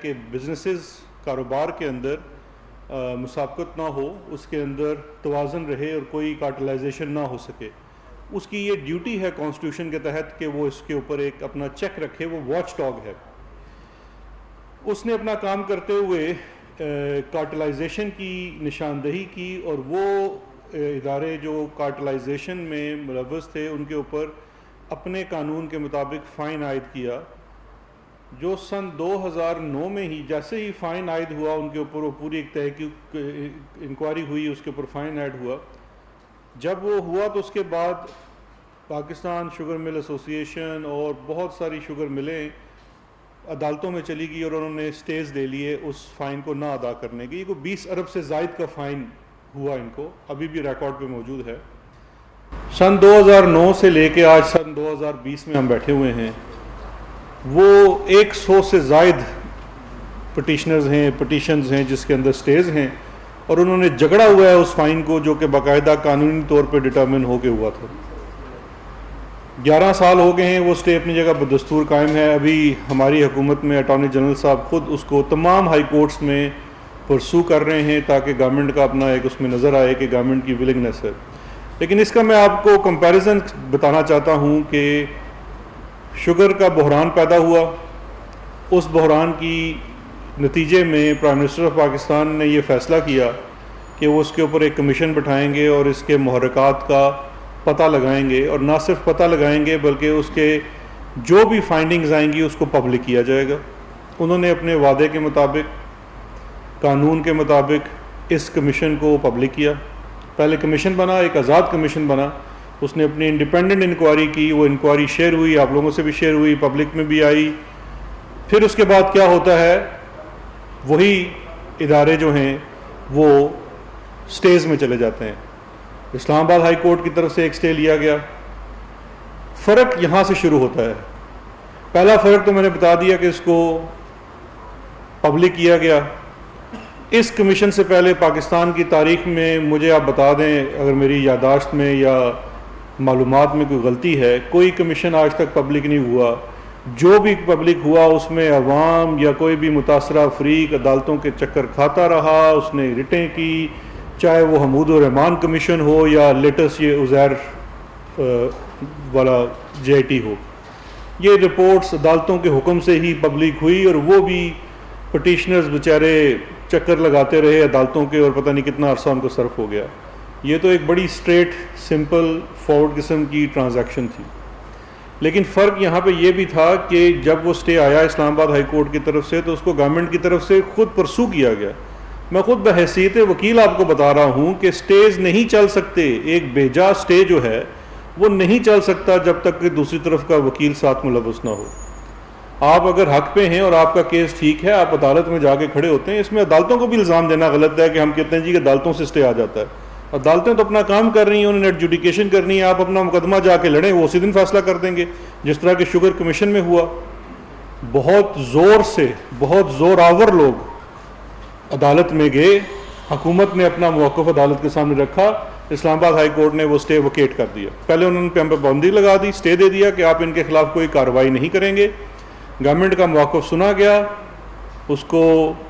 کہ بزنسز کاروبار کے اندر مسابقت نہ ہو، اس کے اندر توازن رہے اور کوئی کارٹلائزیشن نہ ہو سکے. اس کی یہ ڈیوٹی ہے کانسٹیٹیوشن کے تحت کہ وہ اس کے اوپر ایک اپنا چیک رکھے، وہ واچ ڈاگ ہے. اس نے اپنا کام کرتے ہوئے کارٹلائزیشن کی نشاندہی کی، اور وہ ادارے جو کارٹلائزیشن میں ملوث تھے ان کے اوپر اپنے قانون کے مطابق فائن عائد کیا، جو سن 2009 میں ہی جیسے ہی فائن عائد ہوا ان کے اوپر وہ پوری ایک تحقیق انکوائری ہوئی، اس کے اوپر فائن عائد ہوا. جب وہ ہوا تو اس کے بعد پاکستان شوگر مل ایسوسی ایشن اور بہت ساری شوگر ملیں عدالتوں میں چلی گئی اور انہوں نے سٹیز لے لیے اس فائن کو نہ ادا کرنے کی. یہ کوئی 20 ارب سے زائد کا فائن ہوا ان کو، ابھی بھی ریکارڈ پہ موجود ہے. سن 2009 سے لے کے آج سن 2020 میں ہم بیٹھے ہوئے ہیں. وہ 100 سے زائد پٹیشنز ہیں جس کے اندر سٹیز ہیں، اور انہوں نے جھگڑا ہوا ہے اس فائن کو جو کہ باقاعدہ قانونی طور پہ ڈٹرمن ہو کے ہوا تھا. 11 سال ہو گئے ہیں، وہ سٹے اپنی جگہ بدستور قائم ہے. ابھی ہماری حکومت میں اٹارنی جنرل صاحب خود اس کو تمام ہائی کورٹس میں پرسو کر رہے ہیں تاکہ گورنمنٹ کا اپنا ایک اس میں نظر آئے کہ گورنمنٹ کی ولنگنس ہے. لیکن اس کا میں آپ کو کمپیریزن بتانا چاہتا ہوں کہ شوگر کا بحران پیدا ہوا، اس بحران کی نتیجے میں پرائم منسٹر آف پاکستان نے یہ فیصلہ کیا کہ وہ اس کے اوپر ایک کمیشن بٹھائیں گے اور اس کے محرکات کا پتہ لگائیں گے، اور نہ صرف پتہ لگائیں گے بلکہ اس کے جو بھی فائنڈنگز آئیں گی اس کو پبلک کیا جائے گا. انہوں نے اپنے وعدے کے مطابق، قانون کے مطابق اس کمیشن کو پبلک کیا. پہلے کمیشن بنا، ایک آزاد کمیشن بنا، اس نے اپنی انڈیپینڈنٹ انکوائری کی. وہ انکوائری شیئر ہوئی، آپ لوگوں سے بھی شیئر ہوئی، پبلک میں بھی آئی. پھر اس کے بعد کیا ہوتا ہے، وہی ادارے جو ہیں وہ سٹیز میں چلے جاتے ہیں. اسلام آباد ہائی کورٹ کی طرف سے ایک سٹے لیا گیا. فرق یہاں سے شروع ہوتا ہے. پہلا فرق تو میں نے بتا دیا کہ اس کو پبلک کیا گیا. اس کمیشن سے پہلے پاکستان کی تاریخ میں، مجھے آپ بتا دیں اگر میری یادداشت میں یا معلومات میں کوئی غلطی ہے، کوئی کمیشن آج تک پبلک نہیں ہوا. جو بھی پبلک ہوا اس میں عوام یا کوئی بھی متاثرہ فریق عدالتوں کے چکر کھاتا رہا. اس نے ریٹیں کی، چاہے وہ حمود الرحمان کمیشن ہو یا لیٹسٹ یہ عزیر والا JIT ہو. یہ رپورٹس عدالتوں کے حکم سے ہی پبلک ہوئی، اور وہ بھی پٹیشنرز بیچارے چکر لگاتے رہے عدالتوں کے، اور پتہ نہیں کتنا عرصہ ان کو صرف ہو گیا. یہ تو ایک بڑی اسٹریٹ سمپل فارورڈ قسم کی ٹرانزیکشن تھی. لیکن فرق یہاں پہ یہ بھی تھا کہ جب وہ سٹے آیا اسلام آباد ہائی کورٹ کی طرف سے تو اس کو گورنمنٹ کی طرف سے خود پرسو کیا گیا. میں خود بحیثیت وکیل آپ کو بتا رہا ہوں کہ سٹیز نہیں چل سکتے. ایک بیجا سٹے جو ہے وہ نہیں چل سکتا جب تک کہ دوسری طرف کا وکیل ساتھ ملوث نہ ہو. آپ اگر حق پہ ہیں اور آپ کا کیس ٹھیک ہے، آپ عدالت میں جا کے کھڑے ہوتے ہیں. اس میں عدالتوں کو بھی الزام دینا غلط ہے کہ ہم کہتے ہیں جی کہ عدالتوں سے سٹے آ جاتا ہے. عدالتیں تو اپنا کام کر رہی ہیں، انہوں نے ایڈجوڈیکیشن کرنی ہے. آپ اپنا مقدمہ جا کے لڑیں، وہ اسی دن فیصلہ کر دیں گے، جس طرح کہ شوگر کمیشن میں ہوا. بہت زور سے، بہت زور آور لوگ عدالت میں گئے. حکومت نے اپنا موقف عدالت کے سامنے رکھا. اسلام آباد ہائی کورٹ نے وہ سٹے ویکیٹ کر دیا. پہلے انہوں نے پابندی لگا دی، سٹے دے دیا کہ آپ ان کے خلاف کوئی کارروائی نہیں کریں گے. گورنمنٹ کا موقف سنا گیا، اس کو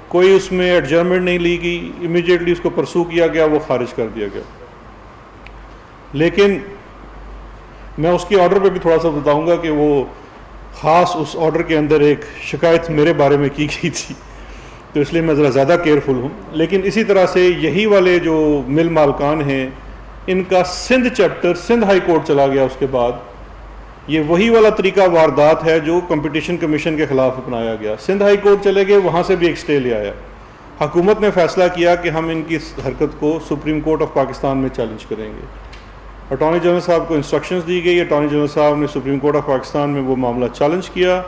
کوئی اس میں ایڈجرمنٹ نہیں لی گئی، امیڈیٹلی اس کو پرسو کیا گیا، وہ خارج کر دیا گیا. لیکن میں اس کی آرڈر پہ بھی تھوڑا سا بتاؤں گا کہ وہ خاص اس آرڈر کے اندر ایک شکایت میرے بارے میں کی گئی تھی، تو اس لیے میں ذرا زیادہ کیئرفل ہوں. لیکن اسی طرح سے یہی والے جو مل مالکان ہیں، ان کا Sindh chapter Sindh high court چلا گیا. اس کے بعد یہ وہی والا طریقہ واردات ہے جو کمپٹیشن کمیشن کے خلاف اپنایا گیا. سندھ ہائی کورٹ چلے گئے، وہاں سے بھی ایک سٹے لے آیا. حکومت نے فیصلہ کیا کہ ہم ان کی حرکت کو سپریم کورٹ آف پاکستان میں چیلنج کریں گے. اٹارنی جنرل صاحب کو انسٹرکشنز دی گئی. اٹارنی جنرل صاحب نے سپریم کورٹ آف پاکستان میں وہ معاملہ چیلنج کیا.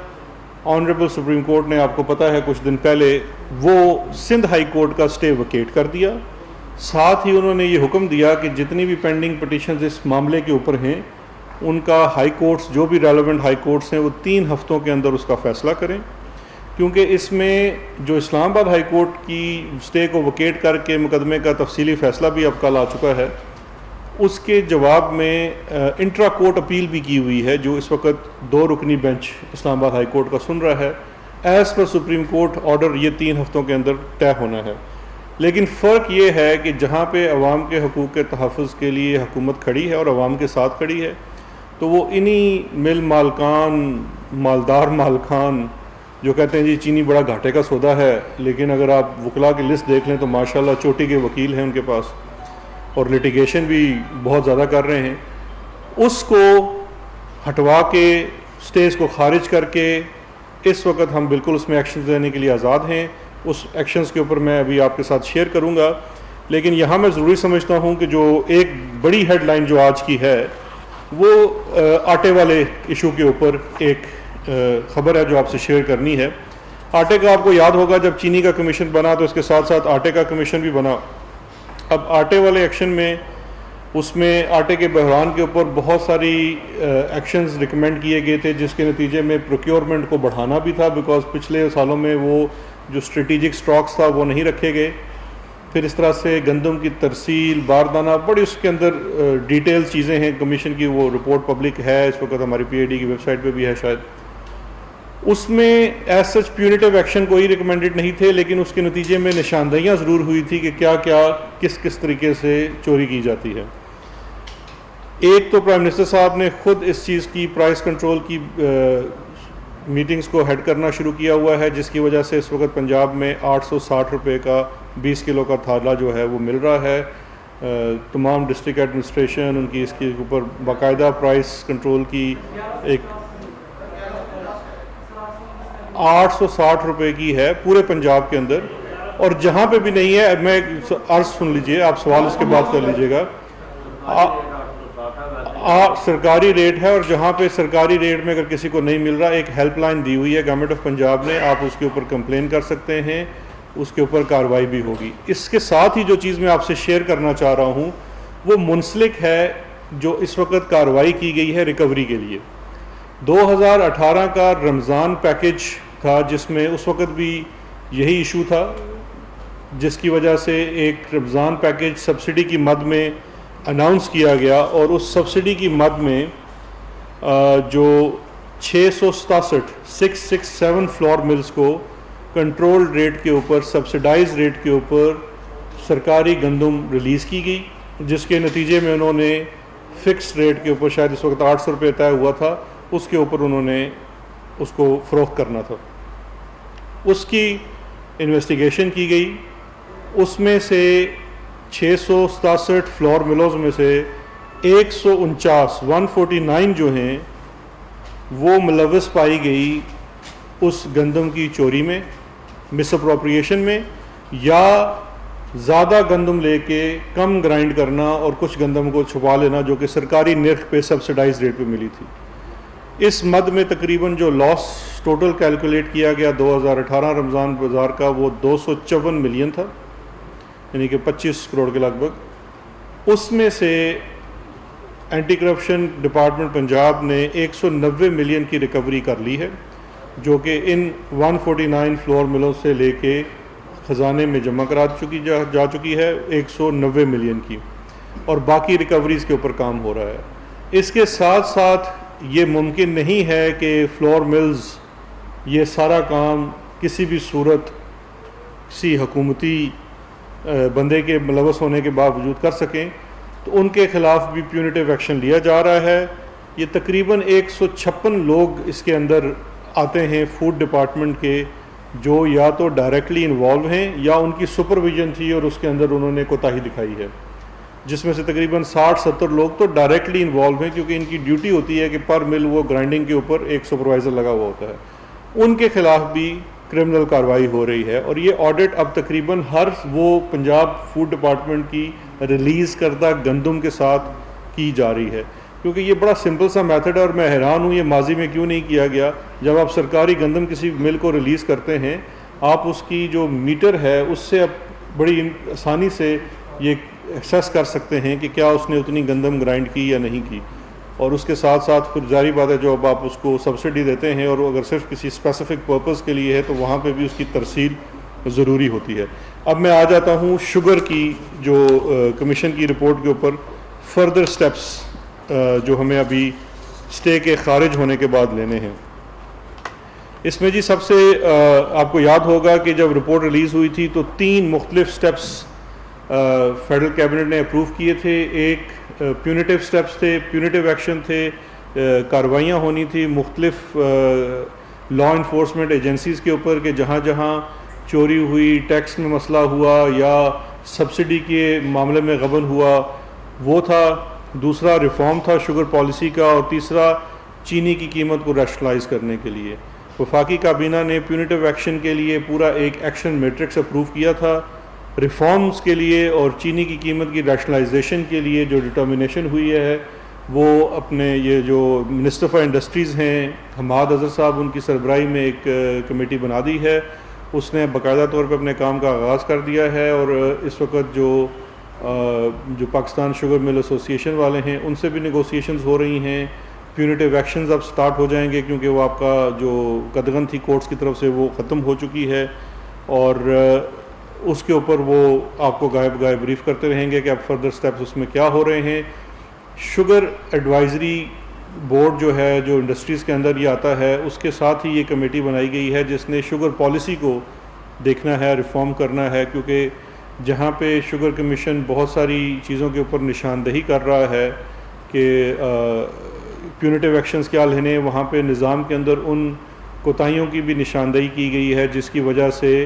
آنریبل سپریم کورٹ نے، آپ کو پتہ ہے کچھ دن پہلے وہ سندھ ہائی کورٹ کا سٹے ویکیٹ کر دیا. ساتھ ہی انہوں نے یہ حکم دیا کہ جتنی بھی پینڈنگ پٹیشنز اس معاملے کے اوپر ہیں ان کا ہائی کورٹس، جو بھی ریلیونٹ ہائی کورٹس ہیں، وہ 3 ہفتوں کے اندر اس کا فیصلہ کریں. کیونکہ اس میں جو اسلام آباد ہائی کورٹ کی سٹے کو ویکیٹ کر کے مقدمے کا تفصیلی فیصلہ بھی اب کل آ چکا ہے، اس کے جواب میں انٹرا کورٹ اپیل بھی کی ہوئی ہے جو اس وقت 2 رکنی بینچ اسلام آباد ہائی کورٹ کا سن رہا ہے. As per supreme court order یہ 3 ہفتوں کے اندر طے ہونا ہے. لیکن فرق یہ ہے کہ جہاں پہ عوام کے حقوق کے تحفظ کے لیے حکومت کھڑی ہے اور عوام کے ساتھ کھڑی ہے، تو وہ انہی مل مالکان، مالدار مالکان جو کہتے ہیں جی چینی بڑا گھاٹے کا سودا ہے، لیکن اگر آپ وکلاء کی لسٹ دیکھ لیں تو ماشاءاللہ چوٹی کے وکیل ہیں ان کے پاس اور لیٹیگیشن بھی بہت زیادہ کر رہے ہیں، اس کو ہٹوا کے سٹیز کو خارج کر کے اس وقت ہم بالکل اس میں ایکشنز لینے کے لیے آزاد ہیں. اس ایکشنز کے اوپر میں ابھی آپ کے ساتھ شیئر کروں گا. لیکن یہاں میں ضروری سمجھتا ہوں کہ جو ایک بڑی ہیڈ لائن جو آج کی ہے وہ آٹے والے ایشو کے اوپر ایک خبر ہے جو آپ سے شیئر کرنی ہے. آٹے کا آپ کو یاد ہوگا جب چینی کا کمیشن بنا تو اس کے ساتھ ساتھ آٹے کا کمیشن بھی بنا. اب آٹے والے ایکشن میں اس میں آٹے کے بحران کے اوپر بہت ساری ایکشنز ریکمینڈ کیے گئے تھے، جس کے نتیجے میں پروکیورمنٹ کو بڑھانا بھی تھا، بیکاز پچھلے سالوں میں وہ جو اسٹریٹجک سٹاکس تھا وہ نہیں رکھے گئے. پھر اس طرح سے گندم کی ترسیل، باردانہ، بڑی اس کے اندر ڈیٹیل چیزیں ہیں. کمیشن کی وہ رپورٹ پبلک ہے اس وقت، ہماری پی اے ڈی کی ویب سائٹ پہ بھی ہے شاید. اس میں ایز سچ پیونیٹیو ایکشن کوئی ریکمینڈڈ نہیں تھے، لیکن اس کے نتیجے میں نشاندہیاں ضرور ہوئی تھی کہ کیا کیا کس طریقے سے چوری کی جاتی ہے. ایک تو پرائم منسٹر صاحب نے خود اس چیز کی پرائس کنٹرول کی میٹنگز کو ہیڈ کرنا شروع کیا ہوا ہے، جس کی وجہ سے اس وقت پنجاب میں 860 روپے کا 20 کلو کا تھالا جو ہے وہ مل رہا ہے. تمام ڈسٹرکٹ ایڈمنسٹریشن ان کی اس کے اوپر باقاعدہ پرائس کنٹرول کی ایک 860 روپے کی ہے پورے پنجاب کے اندر. اور جہاں پہ بھی نہیں ہے، میں عرض سن لیجئے، آپ سوال اس کے بعد کر لیجئے گا. سرکاری ریٹ ہے، اور جہاں پہ سرکاری ریٹ میں اگر کسی کو نہیں مل رہا، ایک ہیلپ لائن دی ہوئی ہے گورنمنٹ آف پنجاب نے، آپ اس کے اوپر کمپلین کر سکتے ہیں، اس کے اوپر کارروائی بھی ہوگی. اس کے ساتھ ہی جو چیز میں آپ سے شیئر کرنا چاہ رہا ہوں وہ منسلک ہے جو اس وقت کارروائی کی گئی ہے ریکوری کے لیے. 2018 کا رمضان پیکج تھا، جس میں اس وقت بھی یہی ایشو تھا، جس کی وجہ سے ایک رمضان پیکج سبسڈی کی مد میں اناؤنس کیا گیا، اور اس سبسڈی کی مد میں جو 667 فلور ملز کو کنٹرول ریٹ کے اوپر، سبسڈائز ریٹ کے اوپر سرکاری گندم ریلیز کی گئی، جس کے نتیجے میں انہوں نے فکس ریٹ کے اوپر، شاید اس وقت 800 روپے طے ہوا تھا، اس کے اوپر انہوں نے اس کو فروخت کرنا تھا. اس کی انویسٹیگیشن کی گئی. اس میں سے 667 فلور ملوز میں سے 149 جو ہیں وہ ملوث پائی گئی اس گندم کی چوری میں، مس اپروپریشن میں، یا زیادہ گندم لے کے کم گرائنڈ کرنا اور کچھ گندم کو چھپا لینا جو کہ سرکاری نرخ پہ سبسڈائز ریٹ پہ ملی تھی. اس مد میں تقریباً جو لاس ٹوٹل کیلکولیٹ کیا گیا 2018 رمضان بازار کا وہ 254 ملین تھا، یعنی کہ 25 کروڑ کے لگ بھگ. اس میں سے اینٹی کرپشن ڈپارٹمنٹ پنجاب نے 190 ملین کی ریکوری کر لی ہے، جو کہ ان 149 فلور ملوں سے لے کے خزانے میں جمع کرا جا چکی ہے 190 ملین کی، اور باقی ریکوریز کے اوپر کام ہو رہا ہے. اس کے ساتھ ساتھ یہ ممکن نہیں ہے کہ فلور ملز یہ سارا کام کسی بھی صورت کسی حکومتی بندے کے ملوث ہونے کے باوجود کر سکیں، تو ان کے خلاف بھی پیونیٹیو ایکشن لیا جا رہا ہے. یہ تقریباً 156 لوگ اس کے اندر آتے ہیں فوڈ ڈپارٹمنٹ کے، جو یا تو ڈائریکٹلی انوالو ہیں یا ان کی سپرویژن تھی اور اس کے اندر انہوں نے کوتاہی دکھائی ہے، جس میں سے تقریباً 60-70 لوگ تو ڈائریکٹلی انوالو ہیں، کیونکہ ان کی ڈیوٹی ہوتی ہے کہ پر مل وہ گرائنڈنگ کے اوپر ایک سپروائزر لگا ہوا ہوتا ہے. ان کے خلاف بھی کرمنل کارروائی ہو رہی ہے. اور یہ آڈٹ اب تقریباً ہر وہ پنجاب فوڈ ڈپارٹمنٹ کی ریلیز کردہ گندم کے ساتھ کی جا رہی ہے، کیونکہ یہ بڑا سمپل سا میتھڈ ہے. اور میں حیران ہوں یہ ماضی میں کیوں نہیں کیا گیا. جب آپ سرکاری گندم کسی مل کو ریلیز کرتے ہیں، آپ اس کی جو میٹر ہے اس سے اب بڑی آسانی سے یہ ایکسیس کر سکتے ہیں کہ کیا اس نے اتنی گندم گرائنڈ کی یا نہیں کی. اور اس کے ساتھ ساتھ پھر ظاہری بات ہے جو اب آپ اس کو سبسڈی دیتے ہیں اور اگر صرف کسی اسپیسیفک پرپز کے لیے ہے تو وہاں پہ بھی اس کی ترسیل ضروری ہوتی ہے. اب میں آ جاتا ہوں شوگر کی جو کمیشن کی رپورٹ کے اوپر فردر سٹیپس جو ہمیں ابھی سٹے کے خارج ہونے کے بعد لینے ہیں. اس میں جی سب سے آپ کو یاد ہوگا کہ جب رپورٹ ریلیز ہوئی تھی تو 3 مختلف سٹیپس فیڈرل کیبنٹ نے اپروو کیے تھے. ایک پیونیٹیو سٹیپس تھے, پیونیٹیو ایکشن تھے, کارروائیاں ہونی تھی مختلف لا انفورسمنٹ ایجنسیز کے اوپر کہ جہاں جہاں چوری ہوئی, ٹیکس میں مسئلہ ہوا یا سبسڈی کے معاملے میں غبن ہوا وہ تھا. دوسرا ریفارم تھا شوگر پالیسی کا, اور تیسرا چینی کی قیمت کو ریشنلائز کرنے کے لیے. وفاقی کابینہ نے پیونیٹیو ایکشن کے لیے پورا ایک ایکشن میٹرکس اپروو کیا تھا. ریفارمز کے لیے اور چینی کی قیمت کی ریشنلائزیشن کے لیے جو ڈٹرمنیشن ہوئی ہے وہ اپنے یہ جو منسٹر فار انڈسٹریز ہیں حماد اظہر صاحب, ان کی سربراہی میں ایک کمیٹی بنا دی ہے. اس نے باقاعدہ طور پہ اپنے کام کا آغاز کر دیا ہے, اور اس وقت جو پاکستان شوگر مل ایسوسی ایشن والے ہیں ان سے بھی نیگوسیشنز ہو رہی ہیں. پیونیٹیو ایکشنز اب سٹارٹ ہو جائیں گے کیونکہ وہ آپ کا جو قدغن تھی کورٹس کی طرف سے وہ ختم ہو چکی ہے, اور اس کے اوپر وہ آپ کو گائب بریف کرتے رہیں گے کہ اب فردر سٹیپس اس میں کیا ہو رہے ہیں. شوگر ایڈوائزری بورڈ جو ہے جو انڈسٹریز کے اندر یہ آتا ہے, اس کے ساتھ ہی یہ کمیٹی بنائی گئی ہے جس نے شوگر پالیسی کو دیکھنا ہے, ریفارم کرنا ہے, کیونکہ جہاں پہ شوگر کمیشن بہت ساری چیزوں کے اوپر نشاندہی کر رہا ہے کہ پیونیٹیو ایکشنز کیا لینے, وہاں پہ نظام کے اندر ان کوتاہیوں کی بھی نشاندہی کی گئی ہے جس کی وجہ سے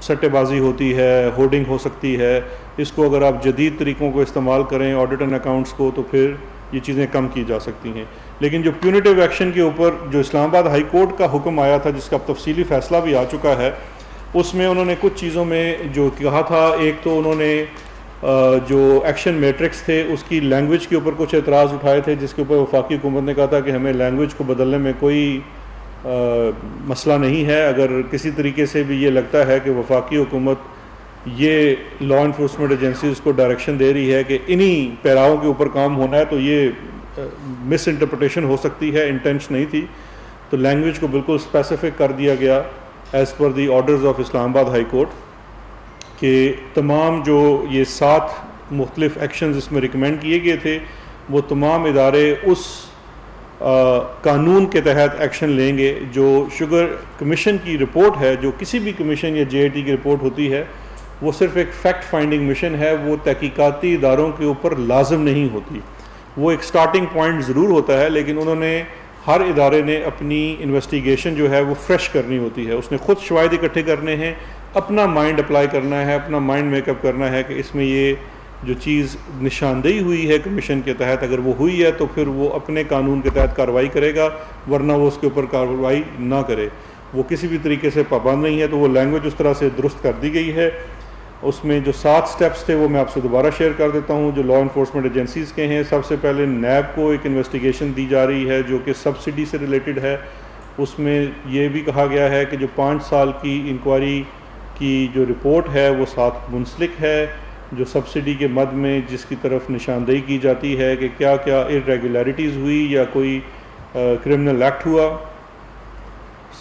سٹے بازی ہوتی ہے, ہورڈنگ ہو سکتی ہے. اس کو اگر آپ جدید طریقوں کو استعمال کریں آڈٹ اینڈ اکاؤنٹس کو تو پھر یہ چیزیں کم کی جا سکتی ہیں. لیکن جو پیونیٹیو ایکشن کے اوپر جو اسلام آباد ہائی کورٹ کا حکم آیا تھا جس کا تفصیلی فیصلہ بھی آ چکا ہے, اس میں انہوں نے کچھ چیزوں میں جو کہا تھا, ایک تو انہوں نے جو ایکشن میٹرکس تھے اس کی لینگویج کے اوپر کچھ اعتراض اٹھائے تھے, جس کے اوپر وفاقی حکومت نے کہا تھا کہ ہمیں لینگویج کو بدلنے میں کوئی مسئلہ نہیں ہے. اگر کسی طریقے سے بھی یہ لگتا ہے کہ وفاقی حکومت یہ لا انفورسمنٹ ایجنسیز کو ڈائریکشن دے رہی ہے کہ انہی پیراؤں کے اوپر کام ہونا ہے, تو یہ مس انٹرپریٹیشن ہو سکتی ہے, انٹینشن نہیں تھی. تو لینگویج کو بالکل اسپیسیفک کر دیا گیا as per the orders of Islamabad high court کہ تمام جو یہ 7 مختلف ایکشنز اس میں ریکمینڈ کیے گئے تھے وہ تمام ادارے اس قانون کے تحت ایکشن لیں گے. جو شوگر کمیشن کی رپورٹ ہے, جو کسی بھی کمیشن یا JIT کی رپورٹ ہوتی ہے, وہ صرف ایک فیکٹ فائنڈنگ مشن ہے, وہ تحقیقاتی اداروں کے اوپر لازم نہیں ہوتی. وہ ایک سٹارٹنگ پوائنٹ ضرور ہوتا ہے, لیکن انہوں نے ہر ادارے نے اپنی انویسٹیگیشن جو ہے وہ فریش کرنی ہوتی ہے. اس نے خود شواہد اکٹھے کرنے ہیں, اپنا مائنڈ اپلائی کرنا ہے, اپنا مائنڈ میک اپ کرنا ہے کہ اس میں یہ جو چیز نشاندہی ہوئی ہے کمیشن کے تحت اگر وہ ہوئی ہے تو پھر وہ اپنے قانون کے تحت کارروائی کرے گا, ورنہ وہ اس کے اوپر کارروائی نہ کرے. وہ کسی بھی طریقے سے پابند نہیں ہے. تو وہ لینگویج اس طرح سے درست کر دی گئی ہے. اس میں جو 7 سٹیپس تھے وہ میں آپ سے دوبارہ شیئر کر دیتا ہوں جو لا انفورسمنٹ ایجنسیز کے ہیں. سب سے پہلے نیب کو ایک انویسٹیگیشن دی جا رہی ہے جو کہ سبسڈی سے ریلیٹڈ ہے. اس میں یہ بھی کہا گیا ہے کہ جو 5 سال کی انکوائری کی جو رپورٹ ہے وہ ساتھ منسلک ہے, جو سبسڈی کے مد میں جس کی طرف نشاندہی کی جاتی ہے کہ کیا کیا ارریگولیرٹیز ہوئی یا کوئی کرمنل ایکٹ ہوا.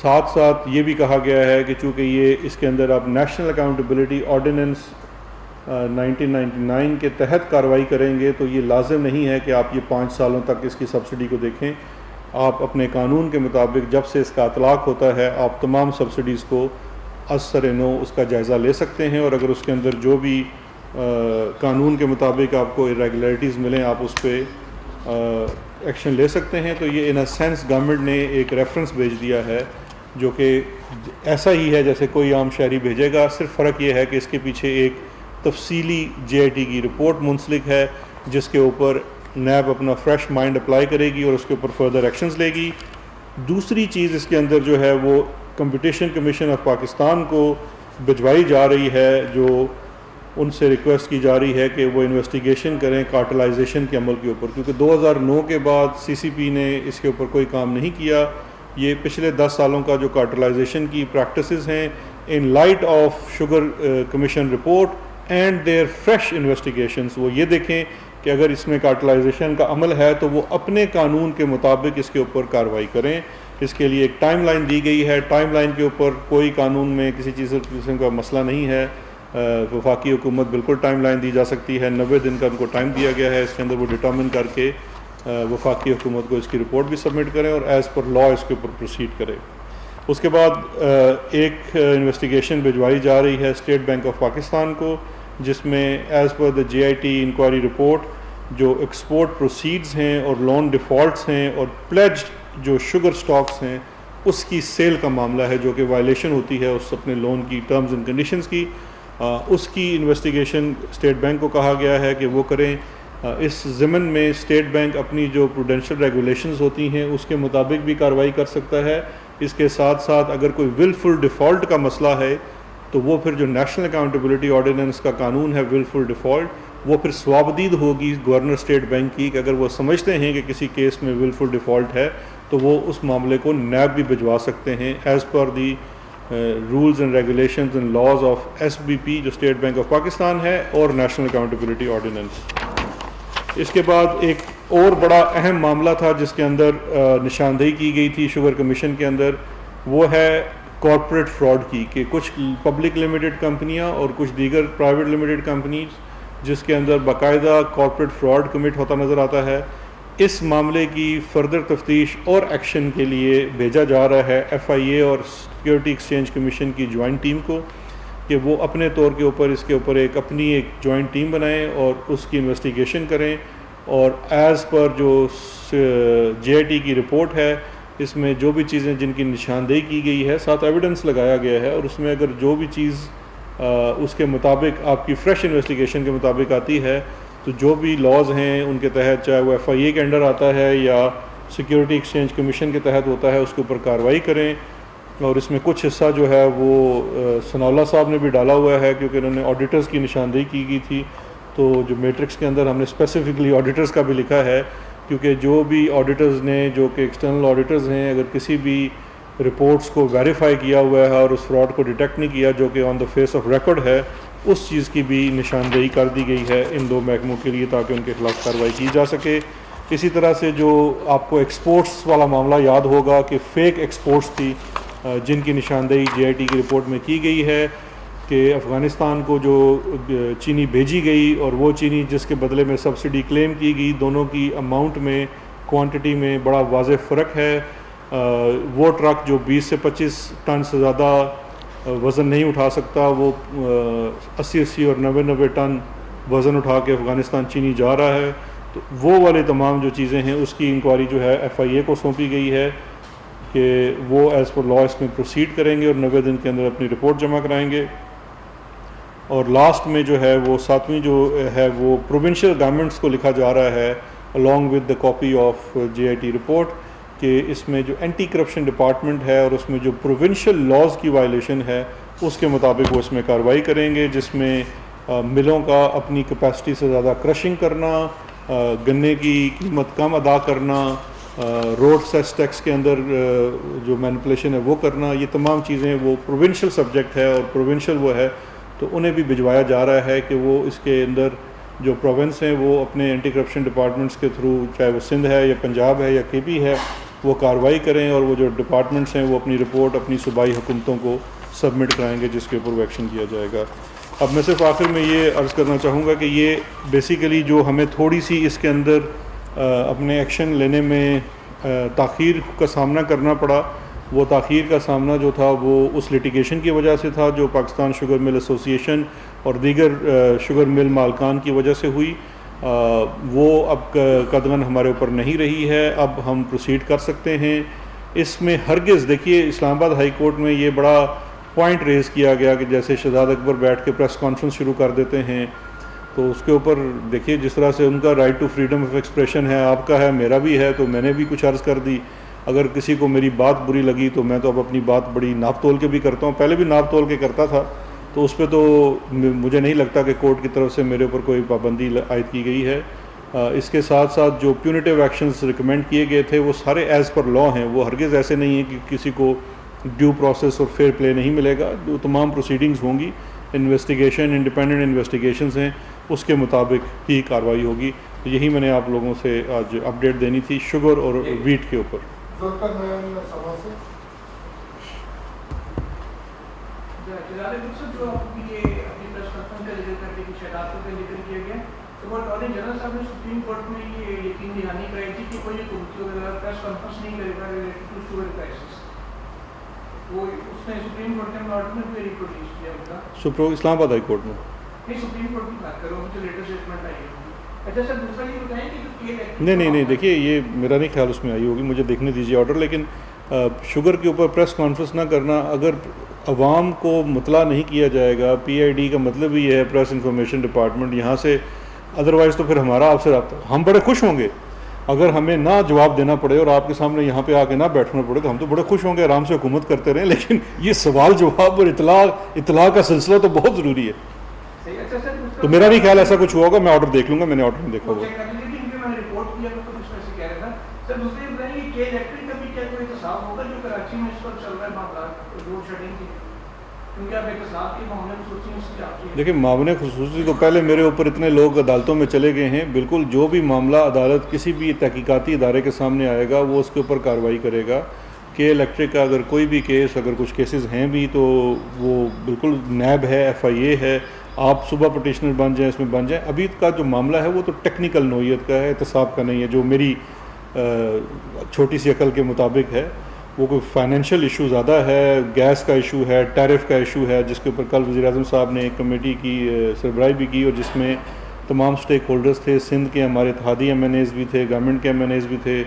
ساتھ ساتھ یہ بھی کہا گیا ہے کہ چونکہ یہ اس کے اندر آپ نیشنل اکاؤنٹیبلٹی آرڈیننس 1999 کے تحت کارروائی کریں گے تو یہ لازم نہیں ہے کہ آپ یہ 5 سالوں تک اس کی سبسڈی کو دیکھیں. آپ اپنے قانون کے مطابق جب سے اس کا اطلاق ہوتا ہے آپ تمام سبسڈیز کو از سر نو اس کا جائزہ لے سکتے ہیں, اور اگر اس کے اندر جو بھی قانون کے مطابق آپ کو ارریگولیرٹیز ملیں آپ اس پہ ایکشن لے سکتے ہیں. تو یہ ان اے سینس گورنمنٹ نے ایک ریفرنس بھیج دیا ہے جو کہ ایسا ہی ہے جیسے کوئی عام شہری بھیجے گا, صرف فرق یہ ہے کہ اس کے پیچھے ایک تفصیلی JIT کی رپورٹ منسلک ہے جس کے اوپر نیب اپنا فریش مائنڈ اپلائی کرے گی اور اس کے اوپر فردر ایکشنز لے گی. دوسری چیز اس کے اندر جو ہے وہ کمپٹیشن کمیشن آف پاکستان کو بھجوائی جا رہی ہے, جو ان سے ریکویسٹ کی جا رہی ہے کہ وہ انویسٹیگیشن کریں کارٹلائزیشن کے عمل کے اوپر, کیونکہ 2009 کے بعد CCP نے اس کے اوپر کوئی کام نہیں کیا. یہ پچھلے 10 سالوں کا جو کارٹلائزیشن کی پریکٹسز ہیں in light of sugar commission report and their fresh investigations, وہ یہ دیکھیں کہ اگر اس میں کارٹلائزیشن کا عمل ہے تو وہ اپنے قانون کے مطابق اس کے اوپر کارروائی کریں. اس کے لیے ایک ٹائم لائن دی گئی ہے. ٹائم لائن کے اوپر کوئی قانون میں کسی چیز قسم کا مسئلہ نہیں ہے. وفاقی حکومت بالکل ٹائم لائن دی جا سکتی ہے, 90 دن کا ان کو ٹائم دیا گیا ہے. اس کے اندر وہ ڈٹرمن کر کے وفاقی حکومت کو اس کی رپورٹ بھی سبمٹ کریں اور ایز پر لا اس کے اوپر پروسیڈ کریں۔ اس کے بعد ایک انویسٹیگیشن بھجوائی جا رہی ہے اسٹیٹ بینک آف پاکستان کو، جس میں ایز پر دا JIT انکوائری رپورٹ جو ایکسپورٹ پروسیڈز ہیں اور لون ڈیفالٹس ہیں اور پلیجڈ جو شوگر سٹاکس ہیں اس کی سیل کا معاملہ ہے، جو کہ وائلیشن ہوتی ہے اس اپنے لون کی ٹرمز اینڈ کنڈیشنز کی، اس کی انویسٹیگیشن اسٹیٹ بینک کو کہا گیا ہے کہ وہ کریں۔ اس ضمن میں اسٹیٹ بینک اپنی جو پروڈینشل ریگولیشنز ہوتی ہیں اس کے مطابق بھی کارروائی کر سکتا ہے۔ اس کے ساتھ ساتھ اگر کوئی ولفل ڈیفالٹ کا مسئلہ ہے تو وہ پھر جو نیشنل اکاؤنٹیبلٹی آرڈیننس کا قانون ہے ولفل ڈیفالٹ، وہ پھر سوابدید ہوگی گورنر اسٹیٹ بینک کی کہ اگر وہ سمجھتے ہیں کہ کسی کیس میں ولفل ڈیفالٹ ہے تو وہ اس معاملے کو نیب بھی بھجوا سکتے ہیں as per the rules and regulations and laws of SBP جو اسٹیٹ بینک آف پاکستان ہے اور نیشنل اکاؤنٹیبلٹی آرڈیننس۔ اس کے بعد ایک اور بڑا اہم معاملہ تھا جس کے اندر نشاندہی کی گئی تھی شوگر کمیشن کے اندر، وہ ہے کارپوریٹ فراڈ کی، کہ کچھ پبلک لمیٹڈ کمپنیاں اور کچھ دیگر پرائیویٹ لمیٹڈ کمپنیز جس کے اندر باقاعدہ کارپوریٹ فراڈ کمٹ ہوتا نظر آتا ہے۔ اس معاملے کی فردر تفتیش اور ایکشن کے لیے بھیجا جا رہا ہے FIA اور سیکیورٹی ایکسچینج کمیشن کی جوائنٹ ٹیم کو کہ وہ اپنے طور کے اوپر اس کے اوپر اپنی ایک جوائنٹ ٹیم بنائیں اور اس کی انویسٹیگیشن کریں، اور ایز پر جو JIT کی رپورٹ ہے اس میں جو بھی چیزیں جن کی نشاندہی کی گئی ہے ساتھ ایویڈنس لگایا گیا ہے، اور اس میں اگر جو بھی چیز اس کے مطابق آپ کی فریش انویسٹیگیشن کے مطابق آتی ہے تو جو بھی لاز ہیں ان کے تحت، چاہے وہ FIA کے انڈر آتا ہے یا سیکیورٹی ایکسچینج کمیشن کے تحت ہوتا ہے، اس کے اوپر کارروائی کریں۔ اور اس میں کچھ حصہ جو ہے وہ ثناءاللہ صاحب نے بھی ڈالا ہوا ہے کیونکہ انہوں نے آڈیٹرز کی نشاندہی کی گئی تھی، تو جو میٹرکس کے اندر ہم نے اسپیسیفکلی آڈیٹرز کا بھی لکھا ہے، کیونکہ جو بھی آڈیٹرز نے جو کہ ایکسٹرنل آڈیٹرز ہیں اگر کسی بھی رپورٹس کو ویریفائی کیا ہوا ہے اور اس فراڈ کو ڈیٹیکٹ نہیں کیا جو کہ آن دا فیس آف ریکارڈ ہے، اس چیز کی بھی نشاندہی کر دی گئی ہے ان دو محکموں کے لیے تاکہ ان کے خلاف کارروائی کی جا سکے۔ اسی طرح سے جو آپ کو ایکسپورٹس والا معاملہ یاد ہوگا کہ فیک ایکسپورٹس تھی جن کی نشاندہی JIT کی رپورٹ میں کی گئی ہے کہ افغانستان کو جو چینی بھیجی گئی اور وہ چینی جس کے بدلے میں سبسڈی کلیم کی گئی، دونوں کی اماؤنٹ میں کوانٹٹی میں بڑا واضح فرق ہے۔ وہ ٹرک جو 20 سے 25 ٹن سے زیادہ وزن نہیں اٹھا سکتا، وہ 80 اور 90 ٹن وزن اٹھا کے افغانستان چینی جا رہا ہے، تو وہ والے تمام جو چیزیں ہیں اس کی انکوائری جو ہے FIA کو سونپی گئی ہے کہ وہ ایز پر لا اس میں پروسیڈ کریں گے اور 90 دن کے اندر اپنی رپورٹ جمع کرائیں گے۔ اور لاسٹ میں جو ہے وہ 7ویں جو ہے وہ پروونشل گورنمنٹس کو لکھا جا رہا ہے along with the copy of JIT report, کہ اس میں جو اینٹی کرپشن ڈپارٹمنٹ ہے اور اس میں جو پروونشل لاز کی وائلیشن ہے اس کے مطابق وہ اس میں کارروائی کریں گے، جس میں ملوں کا اپنی کیپیسٹی سے زیادہ کرشنگ کرنا، گنے کی قیمت کم ادا کرنا، روڈ سیس ٹیکس کے اندر جو مینپولیشن ہے وہ کرنا، یہ تمام چیزیں وہ پروونشل سبجیکٹ ہے اور پروونشل وہ ہے، تو انہیں بھی بھجوایا جا رہا ہے کہ وہ اس کے اندر جو پروونس ہیں وہ اپنے اینٹی کرپشن ڈپارٹمنٹس کے تھرو، چاہے وہ سندھ ہے یا پنجاب ہے یا KP ہے، وہ کارروائی کریں اور وہ جو ڈپارٹمنٹس ہیں وہ اپنی رپورٹ اپنی صوبائی حکومتوں کو سبمٹ کرائیں گے جس کے اوپر وہ ایکشن کیا جائے گا۔ اب میں صرف آخر میں یہ عرض کرنا چاہوں گا کہ یہ بیسیکلی جو ہمیں تھوڑی سی اس کے اندر اپنے ایکشن لینے میں تاخیر کا سامنا کرنا پڑا، وہ تاخیر کا سامنا جو تھا وہ اس لیٹیگیشن کی وجہ سے تھا جو پاکستان شوگر مل ایسوسی ایشن اور دیگر شوگر مل مالکان کی وجہ سے ہوئی، وہ اب قدغن ہمارے اوپر نہیں رہی ہے، اب ہم پروسیڈ کر سکتے ہیں۔ اس میں ہرگز دیکھیے اسلام آباد ہائی کورٹ میں یہ بڑا پوائنٹ ریز کیا گیا کہ جیسے شہزاد اکبر بیٹھ کے پریس کانفرنس شروع کر دیتے ہیں، تو اس کے اوپر دیکھیے جس طرح سے ان کا right to freedom of expression ہے، آپ کا ہے، میرا بھی ہے، تو میں نے بھی کچھ عرض کر دی۔ اگر کسی کو میری بات بری لگی تو میں تو اب اپنی بات بڑی ناپ تول کے بھی کرتا ہوں، پہلے بھی ناپ تول کے کرتا تھا، تو اس پہ تو مجھے نہیں لگتا کہ کورٹ کی طرف سے میرے اوپر کوئی پابندی عائد کی گئی ہے۔ اس کے ساتھ ساتھ جو پیونیٹیو ایکشنز ریکمینڈ کیے گئے تھے وہ سارے ایز پر لا ہیں، وہ ہرگز ایسے نہیں ہیں کہ کسی کو ڈیو پروسیس اور فیئر پلے نہیں ملے گا، جو تمام پروسیڈنگز ہوں گی، انویسٹیگیشن انڈیپینڈنٹ انویسٹیگیشنز ہیں، اس کے مطابق ہی کارروائی ہوگی۔ تو یہی میں نے آپ لوگوں سے آج اپڈیٹ دینی تھی شوگر اور ویٹ کے اوپر۔ تو اٹارنی جنرل صاحب نے سپریم کورٹ میں یہ یقین دہانی کرائی تھی کہ کوئی پریس کانفرنس نہیں کرے گا ریلیٹڈ ٹو شوگر کرائسس. وہ اس نے سپریم کورٹ نے آرڈر میں بھی ریپروڈیوس کیا ہوگا اسلام آباد ہائی کورٹ میں. نہیں سپریم کورٹ کی بات کرو مجھے لیٹسٹ اسٹیٹمنٹ آئی ہے. اچھا سر دوسرا یہ بتائیں کہ نہیں دیکھیے یہ میرا نہیں خیال اس میں آئی ہوگی, مجھے دیکھنے دیجیے آرڈر. لیکن شوگر کے اوپر پریس کانفرنس نہ کرنا, اگر عوام کو مطلع نہیں کیا جائے گا, پی آئی ڈی کا مطلب ہی یہ ہے پریس انفارمیشن ڈپارٹمنٹ یہاں سے, ادروائز تو پھر ہمارا آپ سے رابطہ, ہم بڑے خوش ہوں گے اگر ہمیں نہ جواب دینا پڑے اور آپ کے سامنے یہاں پہ آ کے نہ بیٹھنا پڑے, تو ہم تو بڑے خوش ہوں گے, آرام سے حکومت کرتے رہیں. لیکن یہ سوال جواب اور اطلاع کا سلسلہ تو بہت ضروری ہے. تو میرا نہیں خیال ایسا کچھ ہوا ہوگا, میں آرڈر دیکھ لوں گا, میں نے آرڈر نہیں دیکھا ہوگا. دیکھیں معاون خصوصی تو پہلے میرے اوپر اتنے لوگ عدالتوں میں چلے گئے ہیں, بالکل جو بھی معاملہ عدالت کسی بھی تحقیقاتی ادارے کے سامنے آئے گا وہ اس کے اوپر کارروائی کرے گا. کہ الیکٹرک کا اگر کوئی بھی کیس, اگر کچھ کیسز ہیں بھی تو وہ بالکل نیب ہے, ایف آئی اے ہے, آپ صبح پٹیشنر بن جائیں, اس میں بن جائیں. ابھی کا جو معاملہ ہے وہ تو ٹیکنیکل نوعیت کا ہے, احتساب کا نہیں ہے, جو میری چھوٹی سی عقل کے مطابق ہے. وہ کوئی فائنینشیل ایشو زیادہ ہے, گیس کا ایشو ہے, ٹیرف کا ایشو ہے, جس کے اوپر کل وزیر اعظم صاحب نے ایک کمیٹی کی سربراہی بھی کی, اور جس میں تمام سٹیک ہولڈرز تھے. سندھ کے ہمارے اتحادی ایم این ایز بھی تھے, گورنمنٹ کے ایم این ایز بھی تھے,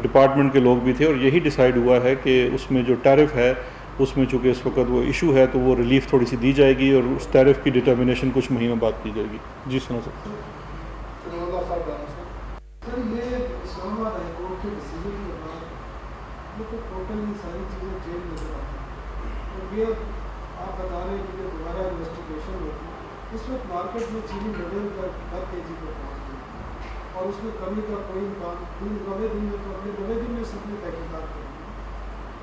ڈپارٹمنٹ کے لوگ بھی تھے, اور یہی ڈیسائیڈ ہوا ہے کہ اس میں جو ٹیرف ہے اس میں چونکہ اس وقت وہ ایشو ہے تو وہ ریلیف تھوڑی سی دی جائے گی, اور اس ٹیرف کی ڈٹرمنیشن کچھ مہینوں بعد کی جائے گی. جی سنا سکتے ہیں. ساری چیزیں چینج نظر آتی ہیں, اور یہ آپ بتا رہے ہیں کہ دوبارہ انویسٹیگیشن ہوتی ہے. اس وقت مارکیٹ میں چینی 90 کے جی پر پہنچ گئی اور اس میں کمی کا کوئی امکان 90 دن میں, تو اپنے 90 دن میں سب نے تحقیقات کر دی,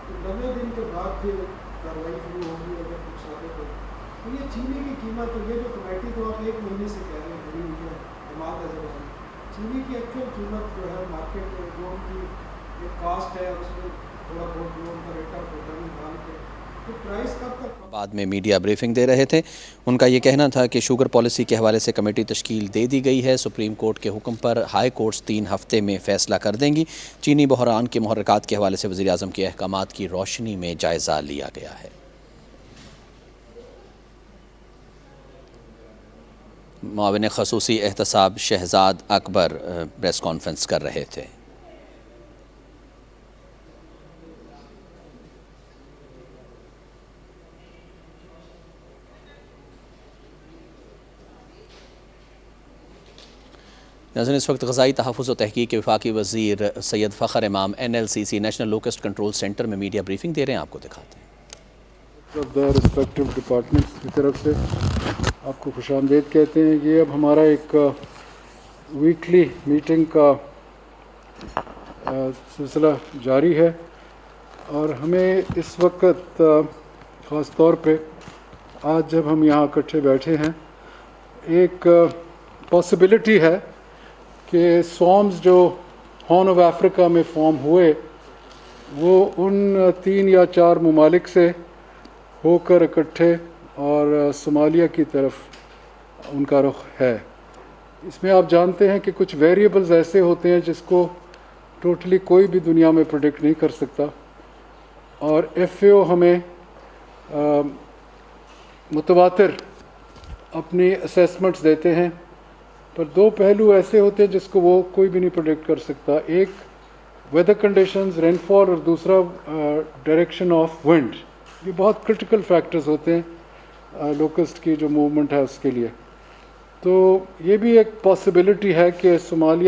تو 90 دن کے بعد پھر کارروائی شروع ہوگی اگر کچھ ثابت ہو. تو یہ چینی کی قیمت, یہ جو کمیٹی تو آپ 1 مہینے سے کہہ رہے ہیں بھری ہوئی ہے حماد اظہر, چینی کی ایکچوئل قیمت جو ہے مارکیٹ میں جو ان کی ایک کاسٹ ہے اس میں تھوڑا بہت جو ان کا ریٹ آف ریٹرن نکال کے تو پرائس کب تک. بعد میں میڈیا بریفنگ دے رہے تھے. ان کا یہ کہنا تھا کہ شوگر پالیسی کے حوالے سے کمیٹی تشکیل دے دی گئی ہے. سپریم کورٹ کے حکم پر ہائی کورٹس 3 ہفتے میں فیصلہ کر دیں گی. چینی بحران کے محرکات کے حوالے سے وزیر اعظم کے احکامات کی روشنی میں جائزہ لیا گیا ہے. معاون خصوصی احتساب شہزاد اکبر پریس کانفرنس کر رہے تھے. ناظرین اس وقت غذائی تحفظ و تحقیق کے وفاقی وزیر سید فخر امام NLCC national locust control centre میں میڈیا بریفنگ دے رہے ہیں, آپ کو دکھاتے ہیں. ریسپیکٹو ڈپارٹمنٹس کی طرف سے آپ کو خوش آمدید کہتے ہیں. یہ اب ہمارا ایک ویکلی میٹنگ کا سلسلہ جاری ہے, اور ہمیں اس وقت خاص طور پہ آج جب ہم یہاں اکٹھے بیٹھے ہیں, ایک پاسبلٹی ہے کہ سوامز جو ہارن آف افریقہ میں فارم ہوئے وہ ان 3 یا 4 ممالک سے ہو کر اکٹھے اور صومالیہ کی طرف ان کا رخ ہے. اس میں آپ جانتے ہیں کہ کچھ ویریبلز ایسے ہوتے ہیں جس کو ٹوٹلی کوئی بھی دنیا میں پریڈکٹ نہیں کر سکتا, اور FAO ہمیں متواتر اپنی اسیسمنٹس دیتے ہیں, پر 2 پہلو ایسے ہوتے ہیں جس کو وہ کوئی بھی نہیں پریڈکٹ کر سکتا. ایک ویدر کنڈیشنز, رین فال, اور دوسرا ڈائریکشن آف ونڈ. یہ بہت کرٹیکل فیکٹرز ہوتے ہیں لوکسٹ کی جو موومنٹ ہے اس کے لیے. تو یہ بھی ایک پاسبلٹی ہے کہ صومالیہ